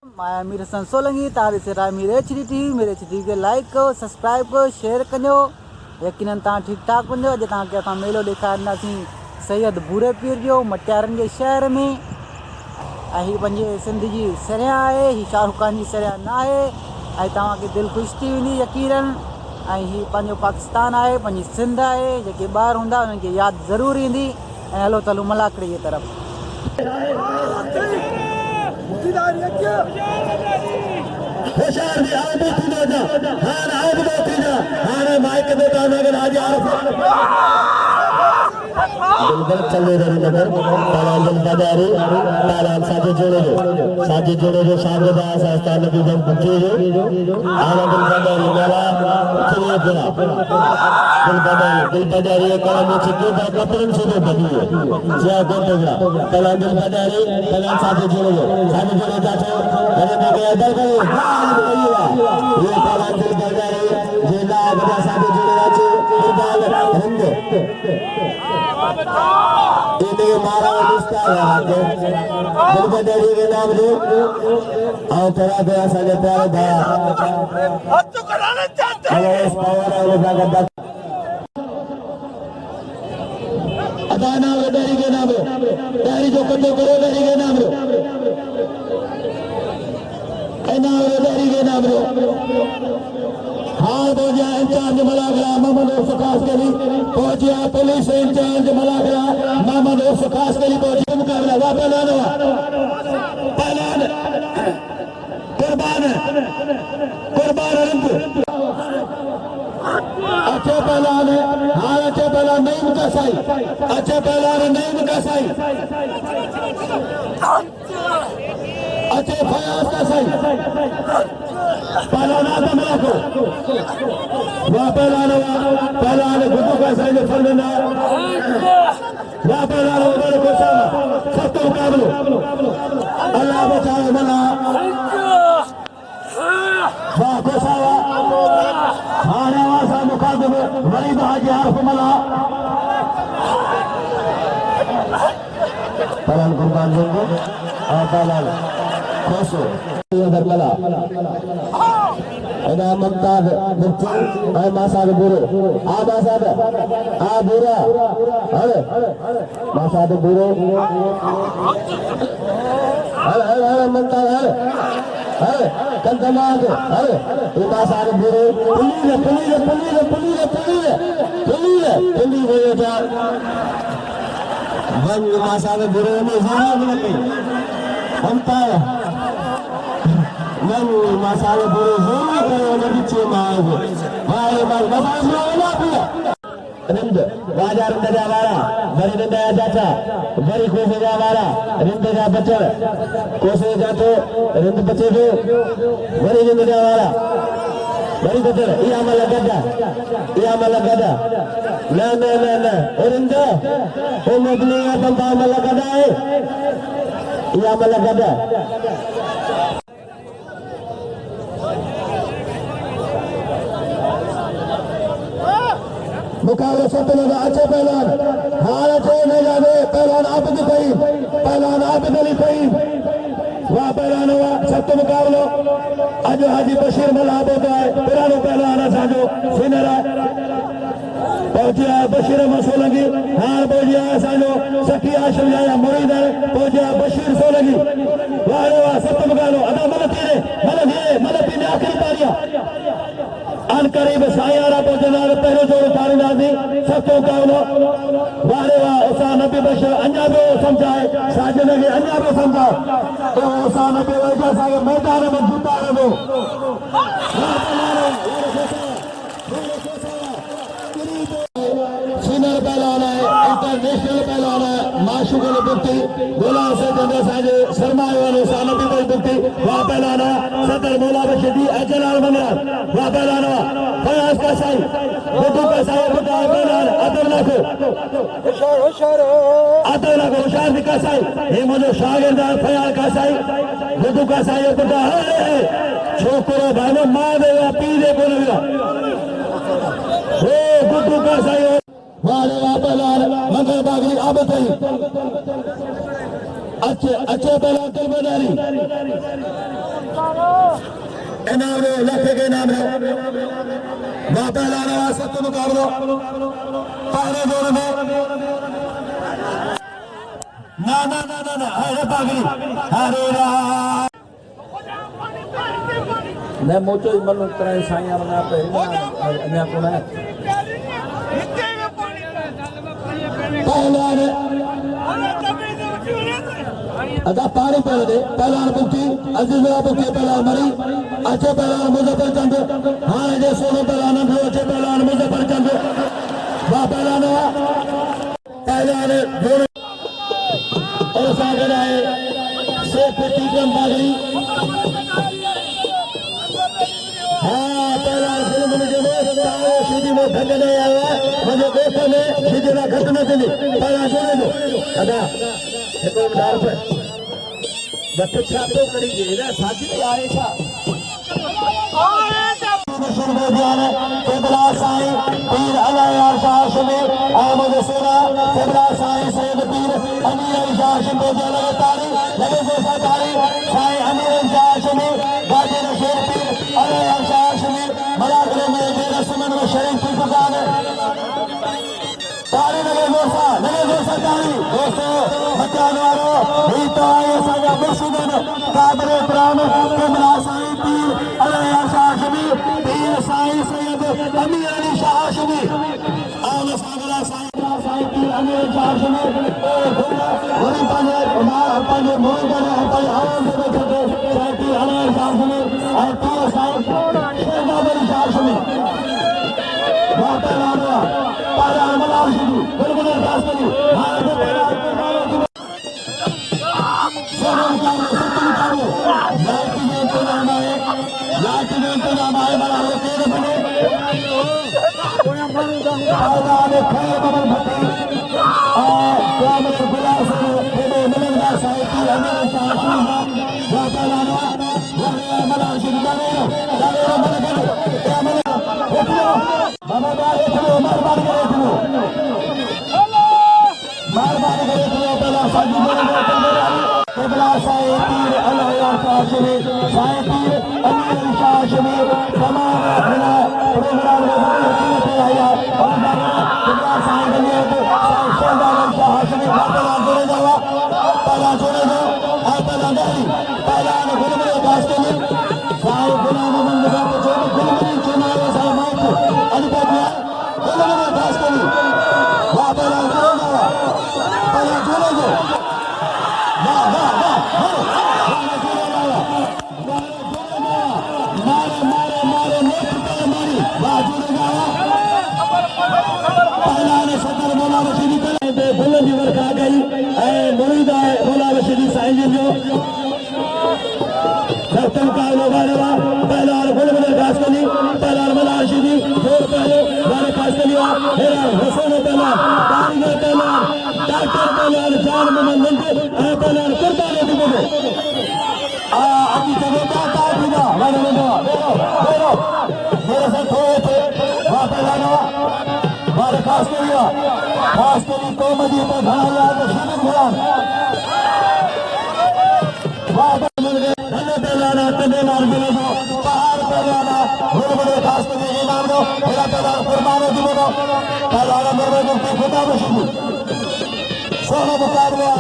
माया मीर हसन सोलंकी तारी से राय मेरे एचडी के लाइक करो सब्सक्राइब करो शेयर कजो यकीनन ता ठीक ठाक वञो। अॼु तव्हांखे असां मेलो ॾेखारींदासीं सैयद भूरे पीर जो मटियारनि जे शहर में। ऐं हीअ पंहिंजे सिंध जी सरिया आहे, हीअ शाहरुख खान जी सरिया न आहे ऐं तव्हांखे दिलि ख़ुशि थी वेंदी यकीनन। ऐं हीअ पंहिंजो पाकिस्तान आहे, पंहिंजी सिंध आहे, जेके ॿाहिरि हूंदा उन्हनि खे यादि ज़रूरु ईंदी। ऐं हलो तलू मलाकड़ी जी तरफ़। चले रही नगर तालाब बाजारी तालाब साजे जोड़े जो शाहबाज आस्थान की जब बच्चे जो आनंद बाजारी मेला चले गया दिल बाजारी कलम छिके का कपड़न से तो बनी है क्या बोलेगा तालाब बाजारी तालाब साजे जोड़े जाते अरे मैं गया दर गए ये तालाब बाजारी जे लाग साजे जोड़े जाते फुटबॉल हिंद इन्हें मारा निस्ता है दिल बदरी के नाम जो आओ तेरा गया साले प्यारे भाई अब तो कराना चाहते हैं इस पावर है वो का अदाना बदरी के नाम तेरी जो कतो करो बदरी के नाम एना बदरी के नाम हाल पहुंचा इंचार्ज मलागरा मोहम्मद उर्फ के लिए पहुंचा पुलिस इंचार्ज मलागरा मोहम्मद उर्फ के लिए पहुंचे मुकाबला पहलान कुर्बान अच्छे पहलान हाँ अच्छे पहलान नहीं मुकासाई अच्छे पहलान नहीं मुकासाई अच्छे फयाज का सही पहलाना दमला को वह पहलान गुड्डू का सही फलना वह पहलान उधर को सब तो मुकाबलो अल्लाह बचाए मना वह को सावा आने वाला मुकाबले वरीद हाजी आरफ मना पहलान कुर्बान देंगे और पहलान खोसो धर्मला एना ममताज मुफ्ती और मासाद बुरे आ मासाद आ बुरा अरे मासाद बुरे अरे ममताज अरे कंदमाज अरे ये मासाद बुरे पुली हो जा वंग मासाद बुरे में ज़रा नहीं हमता नन मसाले पूरे जोर करो न पीछे मांगो वाले मसाले ना पिया रिंद बाजार रिंद जावारा बड़ी रिंद या चाचा बड़ी कोसे जावारा रिंद जा बचर कोसे जातो रिंद बचे जो बड़ी रिंद जावारा बड़ी बचर ये अमल गदा ना रिंद ओ मबनी या बंदा अमल गदा है ये अमल गदा मुकाबले सत्तर अच्छे पहलवान हार अच्छे नहीं जाने पहलवान आबिद अली फहीम वह पहलवान हुआ सत्य मुकाबलो अज हाजी बशीर मल्हाब होता है पुरानो पहलवान असांजो सीनियर पहुंचा बशीर सोलंकी हार पहुंचा असांजो सखी आशम या मुरीद पहुंचा बशीर सोलंकी वाह सत्य मुकाबलो अदा मल पीने आखिरी पारिया अन करीब सायारा पहुंचना पहले जोड़ तारीदासी सतो कावलो वारे वाह उसा नबी बशर अन्या बे समझाए साजन के अन्या बे समझाओ तो उसा नबी वजह सागे मैदान में जूता रहो सीनियर पहलवान है इंटरनेशनल पहलवान है माशूक बुक्ति गोला से जंदे साजे सरमाए वाले उसा नबी बल बुक्ति वह पहलवान सदर मौला बशीदी अजलाल मंगराल वह पहलवान फयाज का साई गुड्डू का साई बुटा पहलवान अब्दुल्ला को होशियार का साई ये मुझे शागिर्दार फयाज का साई गुड्डू का साई बुटा है छोकरो भाई मां देगा पी दे को लगा ओ गुड्डू का साई वाले पहलवान मंगल बागली आबद अच्छे पहलवान दिल बदारी इनाम लो लख के इनाम लो वहां पहला रहा सत्य मुकाबलो पहले दौर में ना ना ना ना ना अरे पागली अरे राम मैं मोचो मनु तरह साइया बना पे अन्या को ना पहला ने अदा पानी पहले दे पहला बुक्की अजीज वाला बुक्की पहला मरी अच्छे पहला मुजफ्फर चंद हाँ जे सोनो पहला नंद अच्छे पहला मुजफ्फर चंद वाह पहला ने दोनों और सागर आए शेख टीकम बागरी हाँ पहला फिल्म में जो ताओ सीधी में धंधे नहीं आया मुझे देखो में सीधी ना घटना चली पहला सुने दो अदा एक डाल पे बच्चे छापो करेंगे ना साथी नहीं आए था केबला साईं पीर अलायार शाह शमी अहमद सोना केबला साईं सैयद पीर अमीर शाह शमी लगे तारी लगे जैसा तारी साईं अमीर शाह शमी गाजी नशेर पीर अलायार शाह शमी मलाकरे में रस्मन में शरीफ की दुकान है तारी लगे जोसा तारी दोस्तों बचाने वालों ही तो आए साजा मुर्शिदन कादर इकराम केबला साईं पीर अलायार शाह शमी पीर साईं सैयद अमीर अली शाह शमी आल सागरा साईं पीर अमीर शाह शमी वरी पाने मोहन पाने आवाज में बैठे साईं पीर अलायार शाह शमी और पीर साईं शेख अली शाह शमी वापस आना पारा मलाल शुरू बिल्कुल रास्ते में सोनम का सत्तम का लाइट में तो नाम आए बड़ा हो तेरे बने आला ने खैर बबल भट्टी और कामत गुलास के मिलनदार साहिब की अमीर शाह शमी वापस आना वह मलाल शुरू करे बाबा मेहरबानी करे पहला साजी केबला साईं पीर अलायार शाह शमी साईं पीर अमीर शाह शमी तमाम मिला प्रोग्राम में आया और केबला साईं गलिया साईं शेख शाह शमी पहला जोड़े जावा पहला जोड़े दो और पहला डाली पहला ने गुलमरे दास के लिए साईं गुलाम मोहम्मद का जो गुलमरे चुनाव साईं माइक अधिपति गुलमरे दास के लिए वाह पहला जोड़े जावा पहला जोड़े दो वाह वाह वाह पहला जोड़े जावा मारे मारे मारे नेत्र पे मारी वाह जोड़े जावा पहला ने सदर मौला रशीदी पे बुलंदी वर्क आ गई ऐ मुरीद है मौला रशीदी साईं जो सत्तम का लोगारवा पहला गुलमरे दास के लिए पहला मौला रशीदी जोर पहले वाले पास के लिए हेरा हुसैन पहला कारीगर पहला डॉक्टर पहला जान मोहम्मद पहला कुर्बान दे दो अभी जगह का दीदा वाले बेरो मेरे से थोड़े थे वहां पहला नवा वाले खास के लिए कोमदी पे घना याद शिविर गुलाम वाह मिल गए धन्य पहला ना तने मार मिले दो पहाड़ पहला ना गुलमरे खास के लिए नाम दो मेरा पहला कुर्बान दे दो पहला मेरे को खुदा बशीदी सोना मुकाबला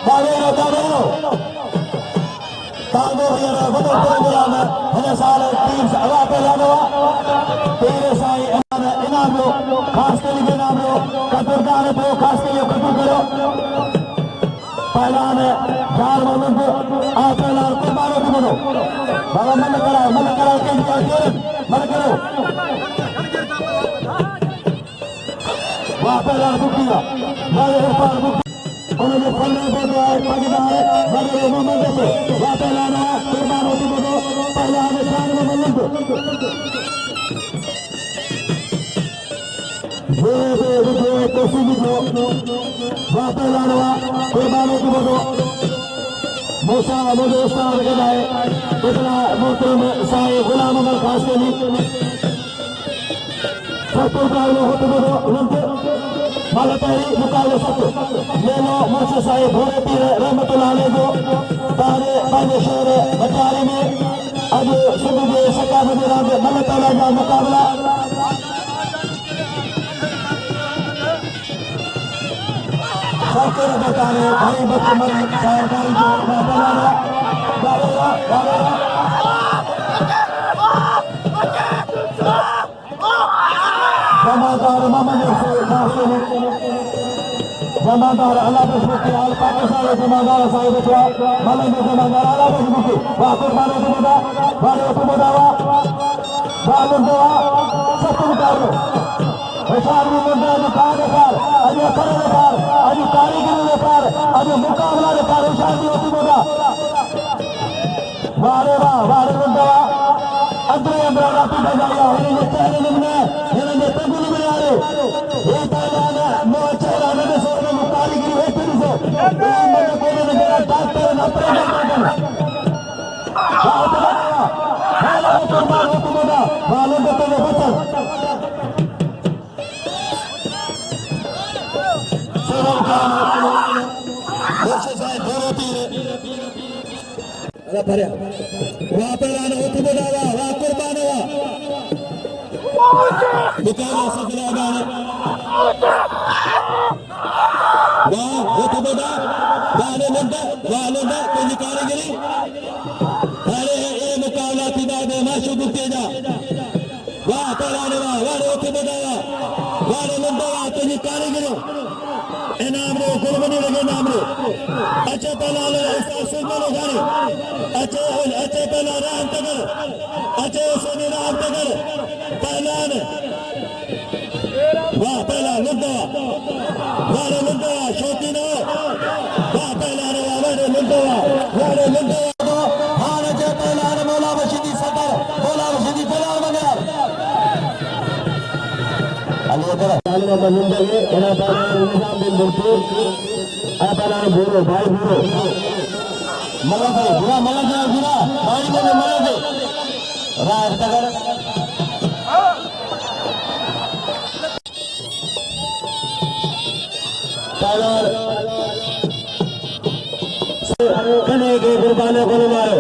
बावेरो तांगो भैया बदल कर गुलाम है साल टीम हवा पहला नवा तेरे साईं इनाम लो खास के लिए इनाम लो कतरदार दो खास के लिए कतुर करो पहला ने चार मोहम्मद को आ पहला कुर्बान दे दो बाबा मन करा के मन करो वाह पहला बुकिया मारे ऊपर बुक उन्होंने फलने को दिया है पगड़ा है मगर मोहम्मद से वाह पहला ना कुर्बान दे दो पहला ने चार मोहम्मद को ये तस्वीर को वाह पहला ना कुर्बान दे दो मूसा मुझे उस्ताद कहता है इतना मोहतरम साईं गुलाम अमर खास के लिए सत्तर का होते उनके मालतारी मुकाबले सत्तर ले लो मुझसे साईं भोरे पीर रहमतुल्लाह अलैह को तारे बाजे शेर बचारी में अज सुबह के सका बजे रात मल ताला का मुकाबला शाकिर बताने भाई बचमन सरकारी जो बनाना जमादार मोहम्मद जमादार अल्लाह बशमुखी आल पाकिस्तान जमादार साहिब क्या मलंग जमादार अल्लाह बशमुखी वाह कुर्बान तुमदा वाले तुमदावा वालुंदवा सत्तम करो होशियार मुंडा दुकान कर अज करे कर अज कारीगरी कर अज मुकाबला कर होशियार तुमदा वाले मुंडवा अंदर अंदर राती बजाया इन्हें चेहरे निमने इन्हें तगुल में आ रहे ये ताला नो चेहरा ने सोने में कारीगरी है फिर से ये मेरे को ने मेरा डॉक्टर न ऑपरेशन कर बहुत बढ़िया हेलो कुर्बान हो तुमदा वालों को तो बचन सरम का वर्ष से दोनों तीर अरे भरिया वहां पर आने हो तुमदा वाह कुर्बान हुआ मुकाबला सफल आगाने वाह वो तुमदा वाले कोई कारीगरी अरे ये मुकाबला थी बाद में माशूक तेजा वाह पहलाने वाले तुमदा वाले मुंडा कोई कारीगरी इनाम रे गुरबनी लगे नाम रे अच्छे पहला सुनने गाड़ी अच्छे पहला राम तगर अच्छे सोने राम तगर पहलान वाह पहला मुंडा वाले मुंडा शौकीन हो वाह पहलाने वाले मुंडा हां अच्छे पहलान मौला बशीदी सदर मौला बशीदी पहलान मगर अल्लाह मुंडा के एना पहलान निजाम बिन मुर्तू आ पहलान बोलो भाई बोलो मलक बुरा भाई को मलक राज तगर कने के कुर्बाने को मारो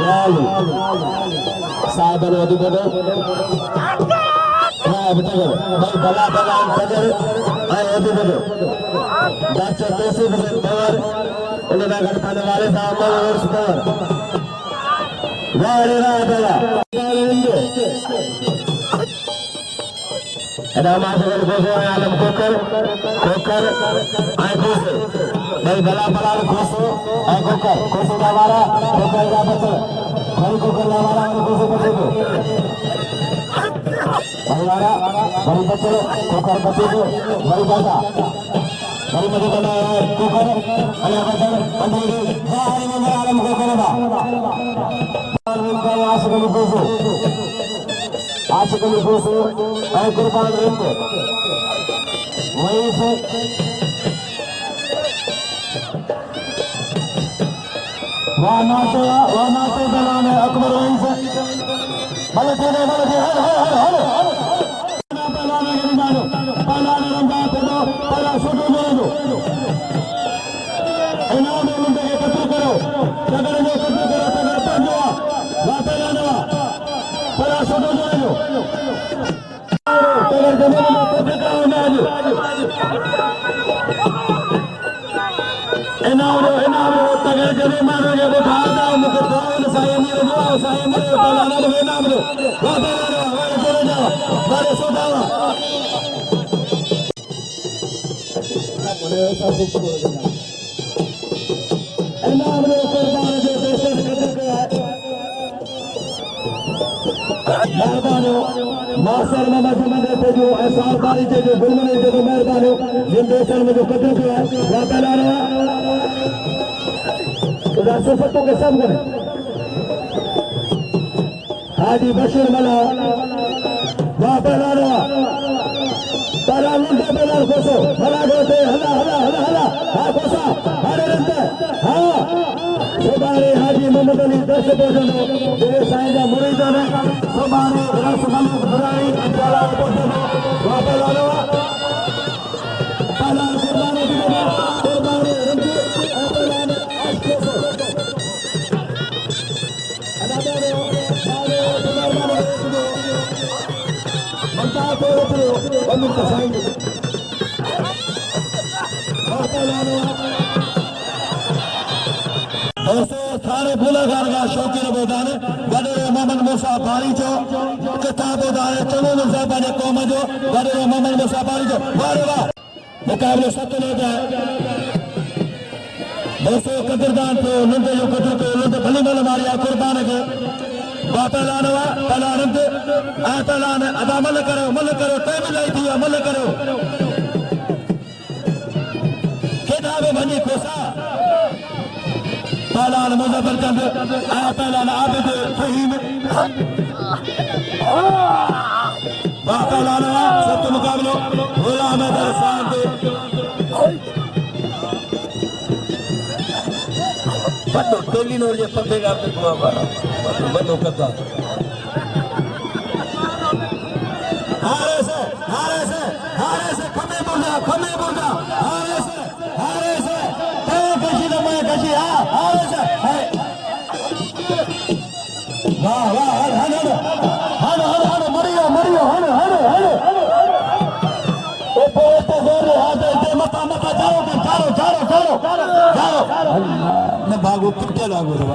लाल साधन वधु बदो राज तगर भाई बला तगर आए वधु बदो डॉक्टर पैसे तगर उन्हें गणपाने वाले साहब और सुपर वाले राजा रामाशगल को आलम कोकर आए खुश भाई भला भला खुश आए कोकर हमारा कोकर का बच्चा भाई कोकर हमारा खुश बच्चे को हमारा भाई बच्चे कोकर बच्चे को भाई बाजा भाई मुझे बना कोकर अल्लाह बच्चा अंदर भाई में आलम कोकर बा उनका आशगल खुश है कुर्बान रिंद वहीं से वहाँ नाते बनाने अकबर वहीं से भले हर पहलाने के निजानो पहलाने रमजान से दो पहला छोटो जोड़े दो इनाम में मुंडे के कत्ल करो तगड़ जो कत्ल करो तगड़ पर जो वहाँ पहलाने पहला छोटो जोड़े दो तगड़ जमीन में कत्ल करो इनाम तगड़ जमीन मारोगे वो खा जाओ मुझे दो साई मेरे पहलाना दो इनाम दो वहाँ पहलाने वहाँ चले जाओ बारे सो जाओ इनाम दो कुर्बान जो देश कत्ल किया मेहरबानी मास्टर में मजमन थे जो एहसास बारी थे जो गुलमने थे जो मेहरबानी जिन देशों में जो कत्ल किया वहाँ पहला रहा उधर सिफतों के सब गुण हाजी बशीर मला वहाँ पहला रहा पहला मुंडा पहला कोसो भला गोते हला हाँ कोसा हरे रंते हाँ सुबानी हाजी मोहम्मद अली दर्श बोझनो देवे साईं मुरीदों ने सुबानी रस मलिक बुराई अजाला बोझनो वहाँ पहला रहा पहला कुर्बानी दिखा कुर्बानी रंते पहला ने आज कोसो अदा वञी त साईं दोस्तों सारे गुलागार का शौकीन बोदान वॾे मोहम्मद मूसा बारी जो किताब बोदान चङो मुसाफ़ा जे क़ौम जो वॾे मोहम्मद मूसा बारी जो वाह वाह मुक़ाबिलो सत लोग है दोस्तों कदरदान तो नंद जो कदर तो नंद भली मल मारिया कुर्बान के बापलान वा पलानंद आ पलान अदा मल करो ते भी लाई थी मल करो किताब भनी कोसा पहलान मुजफ्फर चंद पहलान आबिद फहीम पहलान सत्य मुकाबलो गुलाम दरसान बड़ो टोली नो जे पते का पे बड़ो कदा हारे से खमे बुर्दा हारे से ते कशी न मैं कशी हारे से वाह वाह हन मरियो ओ पोस्ट जोर हाथ दे मता जाओ न भागो पिटे लागो रे